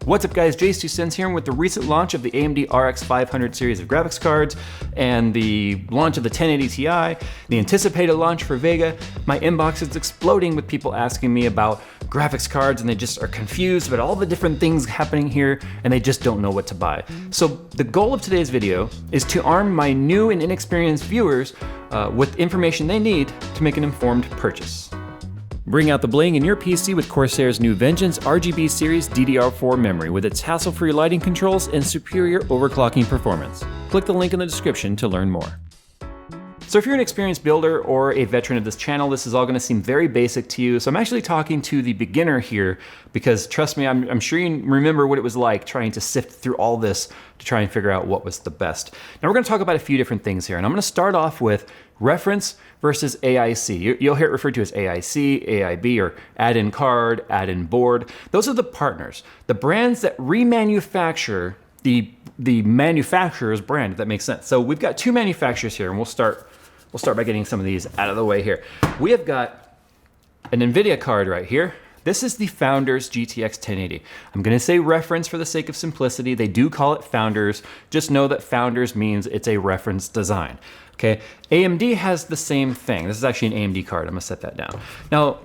What's up guys, JayzTwoCents here with the recent launch of the AMD RX 500 series of graphics cards and the launch of the 1080 Ti, the anticipated launch for Vega. My inbox is exploding with people asking me about graphics cards and they just are confused about all the different things happening here and they just don't know what to buy. So the goal of today's video is to arm my new and inexperienced viewers with information they need to make an informed purchase. Bring out the bling in your PC with Corsair's new Vengeance RGB series DDR4 memory with its hassle-free lighting controls and superior overclocking performance. Click the link in the description to learn more. So if you're an experienced builder or a veteran of this channel, this is all going to seem very basic to you. So I'm actually talking to the beginner here because trust me, I'm sure you remember what it was like trying to sift through all this to try and figure out what was the best. Now we're going to talk about a few different things here, and I'm going to start off with reference versus AIC. You'll hear it referred to as AIC, AIB, or add-in card, add-in board. Those are the partners, the brands that remanufacture the manufacturer's brand, if that makes sense. So we've got two manufacturers here, and we'll start by getting some of these out of the way here. We have got an NVIDIA card right here. This is the Founders GTX 1080. I'm gonna say reference for the sake of simplicity. They do call it Founders. Just know that Founders means it's a reference design, okay? AMD has the same thing. This is actually an AMD card. I'm gonna set that down. Now,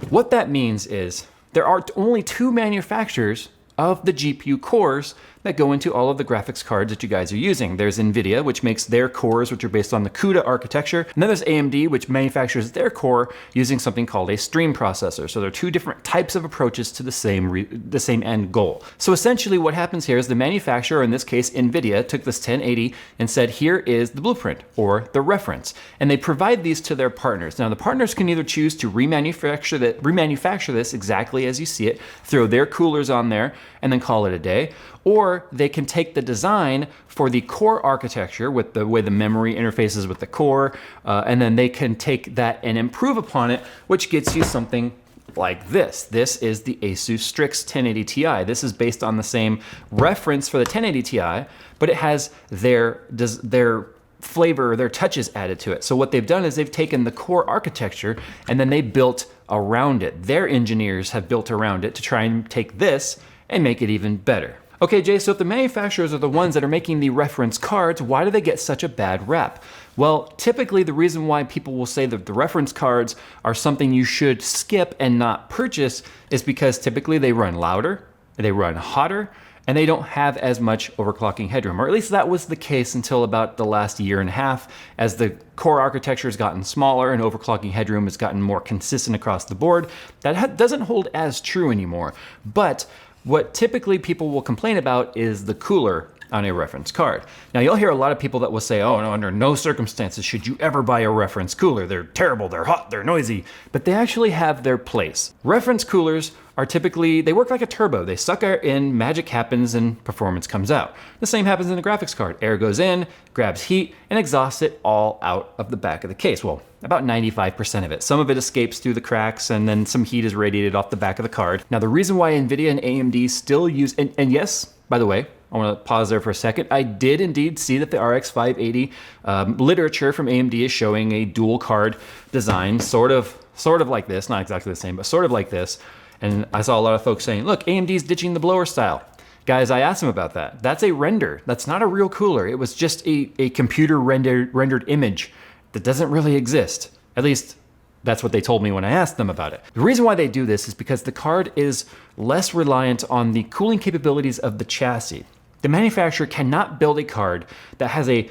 what that means is there are only two manufacturers of the GPU cores that go into all of the graphics cards that you guys are using. There's NVIDIA, which makes their cores, which are based on the CUDA architecture. And then there's AMD, which manufactures their core using something called a stream processor. So there are two different types of approaches to the same end goal. So essentially what happens here is the manufacturer, in this case NVIDIA, took this 1080 and said, here is the blueprint or the reference. And they provide these to their partners. Now the partners can either choose to remanufacture this exactly as you see it, throw their coolers on there, and then call it a day. Or they can take the design for the core architecture with the way the memory interfaces with the core, and then they can take that and improve upon it, which gets you something like this. This is the Asus Strix 1080 Ti. This is based on the same reference for the 1080 Ti, but it has their flavor, their touches added to it. So what they've done is they've taken the core architecture and then they built around it. Their engineers have built around it to try and take this and make it even better. Okay, Jay, so if the manufacturers are the ones that are making the reference cards, why do they get such a bad rap? Well, typically the reason why people will say that the reference cards are something you should skip and not purchase is because typically they run louder, they run hotter, and they don't have as much overclocking headroom, or at least that was the case until about the last year and a half. As the core architecture has gotten smaller and overclocking headroom has gotten more consistent across the board, that doesn't hold as true anymore. But what typically people will complain about is the cooler on a reference card. Now you'll hear a lot of people that will say, oh no, under no circumstances should you ever buy a reference cooler. They're terrible, they're hot, they're noisy, but they actually have their place. Reference coolers are typically, they work like a turbo. They suck air in, magic happens, and performance comes out. The same happens in the graphics card. Air goes in, grabs heat, and exhausts it all out of the back of the case. Well, about 95% of it. Some of it escapes through the cracks, and then some heat is radiated off the back of the card. Now the reason why NVIDIA and AMD still use, and yes, by the way, I want to pause there for a second. I did indeed see that the RX 580 literature from AMD is showing a dual card design, sort of like this, not exactly the same, but sort of like this. And I saw a lot of folks saying, look, AMD's ditching the blower style. Guys, I asked them about that. That's a render. That's not a real cooler. It was just a computer rendered image that doesn't really exist. At least that's what they told me when I asked them about it. The reason why they do this is because the card is less reliant on the cooling capabilities of the chassis. The manufacturer cannot build a card that has a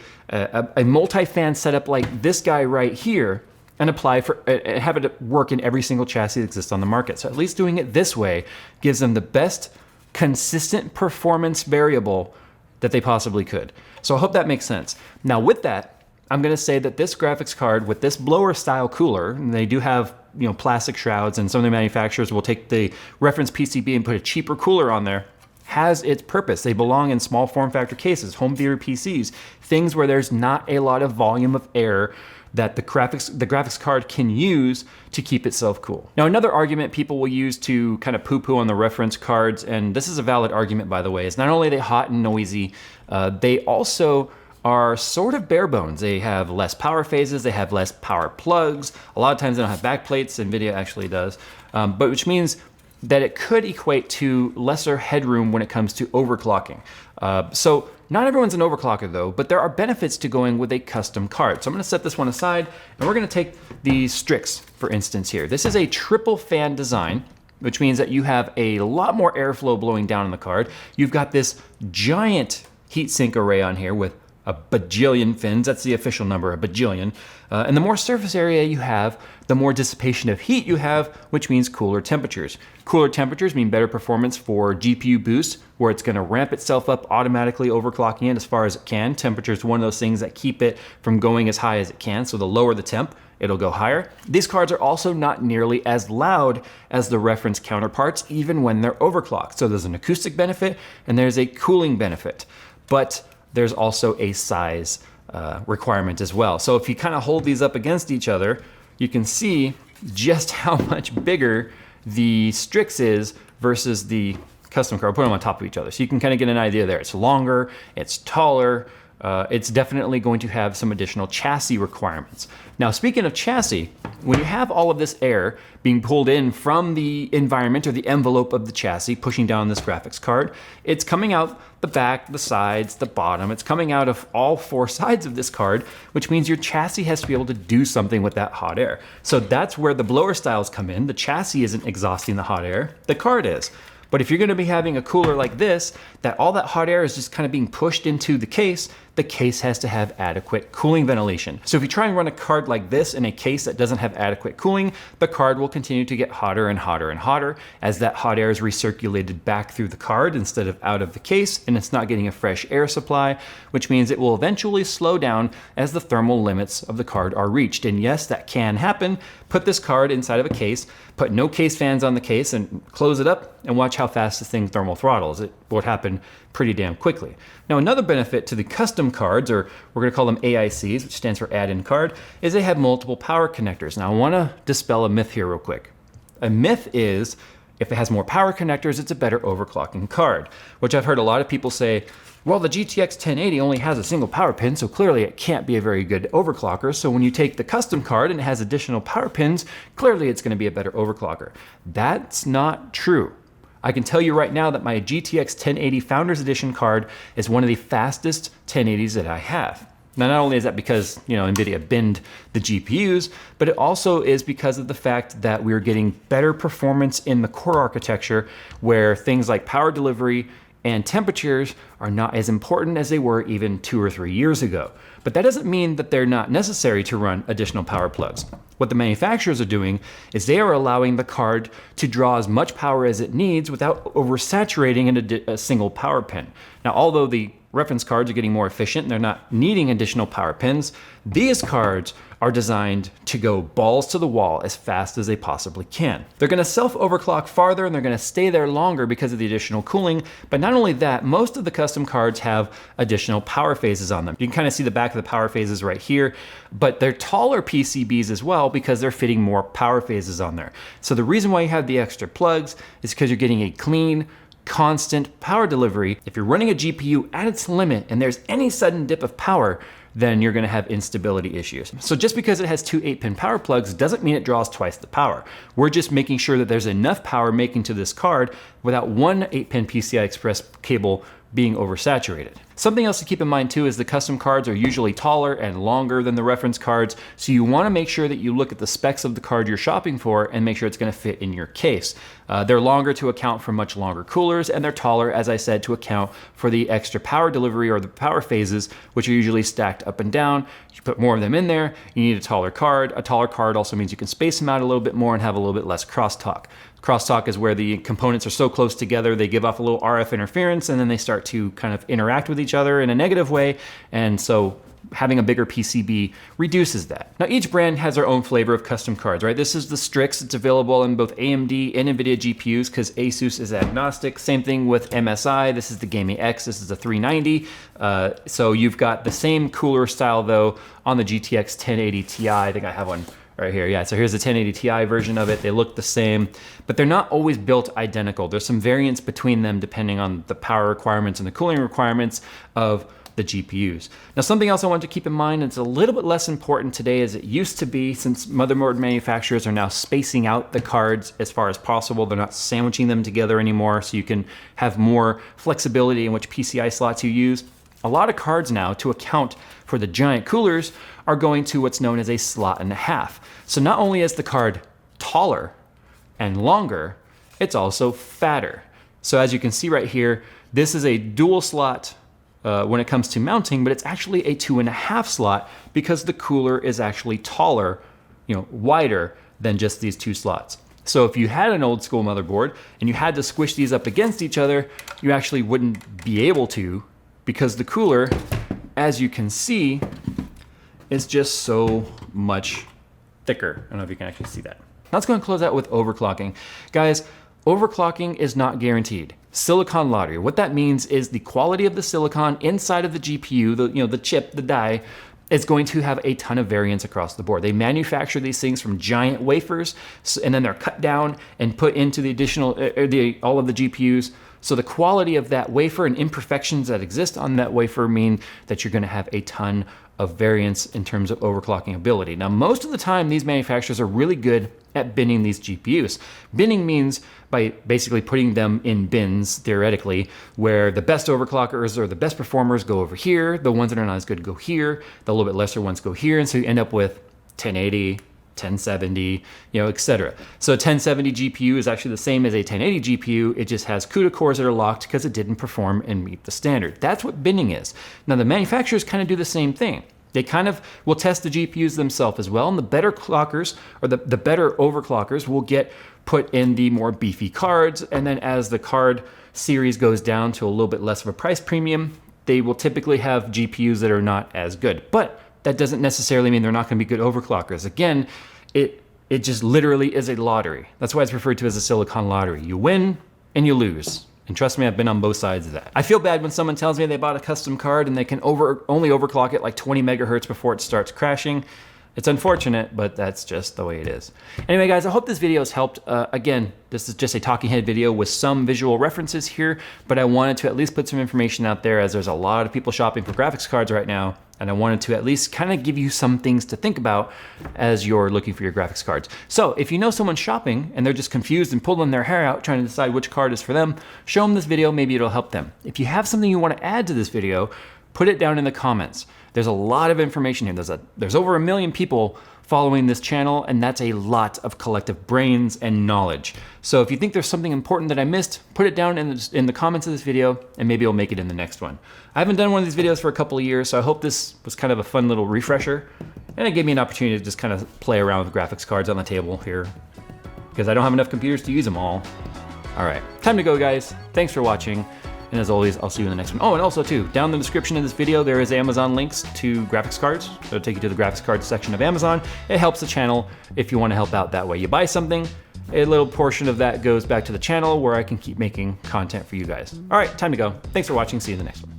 multi-fan setup like this guy right here and have it work in every single chassis that exists on the market. So at least doing it this way gives them the best consistent performance variable that they possibly could. So I hope that makes sense. Now with that, I'm gonna say that this graphics card with this blower style cooler, and they do have plastic shrouds, and some of the manufacturers will take the reference PCB and put a cheaper cooler on there, has its purpose. They belong in small form factor cases, home theater PCs, things where there's not a lot of volume of air that the graphics card can use to keep itself cool. Now, another argument people will use to kind of poo-poo on the reference cards, and this is a valid argument by the way, is not only are they hot and noisy, they also are sort of bare bones. They have less power phases, they have less power plugs. A lot of times they don't have back plates, NVIDIA actually does, but which means that it could equate to lesser headroom when it comes to overclocking. So not everyone's an overclocker though, but there are benefits to going with a custom card. So I'm gonna set this one aside, and we're gonna take the Strix, for instance here. This is a triple fan design, which means that you have a lot more airflow blowing down on the card. You've got this giant heatsink array on here with a bajillion fins. That's the official number, a bajillion. And the more surface area you have, the more dissipation of heat you have, which means cooler temperatures. Cooler temperatures mean better performance for GPU boost, where it's gonna ramp itself up automatically, overclocking it as far as it can. Temperature is one of those things that keep it from going as high as it can, so the lower the temp, it'll go higher. These cards are also not nearly as loud as the reference counterparts, even when they're overclocked. So there's an acoustic benefit and there's a cooling benefit, but there's also a size requirement as well. So if you kind of hold these up against each other, you can see just how much bigger the Strix is versus the custom card. Put them on top of each other. So you can kind of get an idea there. It's longer, it's taller, it's definitely going to have some additional chassis requirements. Now, speaking of chassis, when you have all of this air being pulled in from the environment or the envelope of the chassis, pushing down this graphics card, it's coming out the back, the sides, the bottom. It's coming out of all four sides of this card, which means your chassis has to be able to do something with that hot air. So that's where the blower styles come in. The chassis isn't exhausting the hot air, the card is. But if you're gonna be having a cooler like this, that all that hot air is just kind of being pushed into the case has to have adequate cooling ventilation. So if you try and run a card like this in a case that doesn't have adequate cooling, the card will continue to get hotter and hotter and hotter as that hot air is recirculated back through the card instead of out of the case, and it's not getting a fresh air supply, which means it will eventually slow down as the thermal limits of the card are reached. And yes, that can happen. Put this card inside of a case, put no case fans on the case, and close it up and watch how fast this thing thermal throttles. It would happen pretty damn quickly. Now, another benefit to the custom cards, or we're gonna call them AICs, which stands for add-in card, is they have multiple power connectors. Now, I wanna dispel a myth here real quick. A myth is if it has more power connectors, it's a better overclocking card, which I've heard a lot of people say, well, the GTX 1080 only has a single power pin, so clearly it can't be a very good overclocker. So when you take the custom card and it has additional power pins, clearly it's gonna be a better overclocker. That's not true. I can tell you right now that my GTX 1080 Founders Edition card is one of the fastest 1080s that I have. Now, not only is that because, NVIDIA binned the GPUs, but it also is because of the fact that we're getting better performance in the core architecture, where things like power delivery and temperatures are not as important as they were even 2 or 3 years ago. But that doesn't mean that they're not necessary to run additional power plugs. What the manufacturers are doing is they are allowing the card to draw as much power as it needs without oversaturating in a single power pin. Now, although the reference cards are getting more efficient and they're not needing additional power pins, these cards are designed to go balls to the wall as fast as they possibly can. They're gonna self-overclock farther and they're gonna stay there longer because of the additional cooling, but not only that, most of the custom cards have additional power phases on them. You can kind of see the back of the power phases right here, but they're taller PCBs as well because they're fitting more power phases on there. So the reason why you have the extra plugs is because you're getting a clean, constant power delivery. If you're running a GPU at its limit and there's any sudden dip of power, then you're gonna have instability issues. So just because it has 2 8-pin power plugs doesn't mean it draws twice the power. We're just making sure that there's enough power making to this card without one 8-pin PCI Express cable being oversaturated. Something else to keep in mind too is the custom cards are usually taller and longer than the reference cards, so you wanna make sure that you look at the specs of the card you're shopping for and make sure it's gonna fit in your case. They're longer to account for much longer coolers, and they're taller, as I said, to account for the extra power delivery or the power phases, which are usually stacked up and down. You put more of them in there, you need a taller card. A taller card also means you can space them out a little bit more and have a little bit less crosstalk. Crosstalk is where the components are so close together, they give off a little RF interference, and then they start to kind of interact with each other in a negative way. And so having a bigger PCB reduces that. Now, each brand has their own flavor of custom cards, right? This is the Strix. It's available in both AMD and NVIDIA GPUs because Asus is agnostic. Same thing with MSI. This is the Gaming X. This is the 390. So you've got the same cooler style though on the GTX 1080 Ti. I think I have one right here. Yeah, so here's the 1080 Ti version of it. They look the same, but they're not always built identical. There's some variance between them depending on the power requirements and the cooling requirements of the GPUs. Now, something else I want to keep in mind, and it's a little bit less important today as it used to be, since motherboard manufacturers are now spacing out the cards as far as possible. They're not sandwiching them together anymore, so you can have more flexibility in which PCI slots you use. A lot of cards now, to account for the giant coolers, are going to what's known as a slot and a half. So not only is the card taller and longer, it's also fatter. So as you can see right here, this is a dual slot when it comes to mounting, but it's actually a 2.5 slot because the cooler is actually taller, wider than just these 2 slots. So if you had an old school motherboard and you had to squish these up against each other, you actually wouldn't be able to, because the cooler, as you can see, is just so much thicker. I don't know if you can actually see that. Now let's go and close out with overclocking. Guys, overclocking is not guaranteed. Silicon lottery. What that means is the quality of the silicon inside of the GPU, the chip, the die, is going to have a ton of variance across the board. They manufacture these things from giant wafers, and then they're cut down and put into the additional, all of the GPUs. So the quality of that wafer and imperfections that exist on that wafer mean that you're gonna have a ton of variance in terms of overclocking ability. Now, most of the time, these manufacturers are really good at binning these GPUs. Binning means by basically putting them in bins, theoretically, where the best overclockers or the best performers go over here, the ones that are not as good go here, the little bit lesser ones go here, and so you end up with 1080, 1070, etc. So a 1070 GPU is actually the same as a 1080 GPU. It just has CUDA cores that are locked because it didn't perform and meet the standard. That's what binning is. Now the manufacturers kind of do the same thing. They kind of will test the GPUs themselves as well, and the better clockers, or the better overclockers, will get put in the more beefy cards, and then as the card series goes down to a little bit less of a price premium, they will typically have GPUs that are not as good. But that doesn't necessarily mean they're not going to be good overclockers. Again, it just literally is a lottery. That's why it's referred to as a silicon lottery. You win and you lose. And trust me, I've been on both sides of that. I feel bad when someone tells me they bought a custom card and they can only overclock it like 20 megahertz before it starts crashing. It's unfortunate, but that's just the way it is. Anyway, guys, I hope this video has helped. Again, this is just a talking head video with some visual references here, but I wanted to at least put some information out there as there's a lot of people shopping for graphics cards right now, and I wanted to at least kind of give you some things to think about as you're looking for your graphics cards. So if you know someone shopping and they're just confused and pulling their hair out trying to decide which card is for them, show them this video, maybe it'll help them. If you have something you want to add to this video, put it down in the comments. There's a lot of information here. There's over 1 million people following this channel, and that's a lot of collective brains and knowledge. So if you think there's something important that I missed, put it down in the comments of this video, and maybe I'll make it in the next one. I haven't done one of these videos for a couple of years, so I hope this was kind of a fun little refresher, and it gave me an opportunity to just kind of play around with graphics cards on the table here, because I don't have enough computers to use them all. All right, time to go, guys. Thanks for watching. And as always, I'll see you in the next one. Oh, and also too, down in the description of this video, there is Amazon links to graphics cards. So it'll take you to the graphics cards section of Amazon. It helps the channel if you want to help out that way. You buy something, a little portion of that goes back to the channel where I can keep making content for you guys. All right, time to go. Thanks for watching. See you in the next one.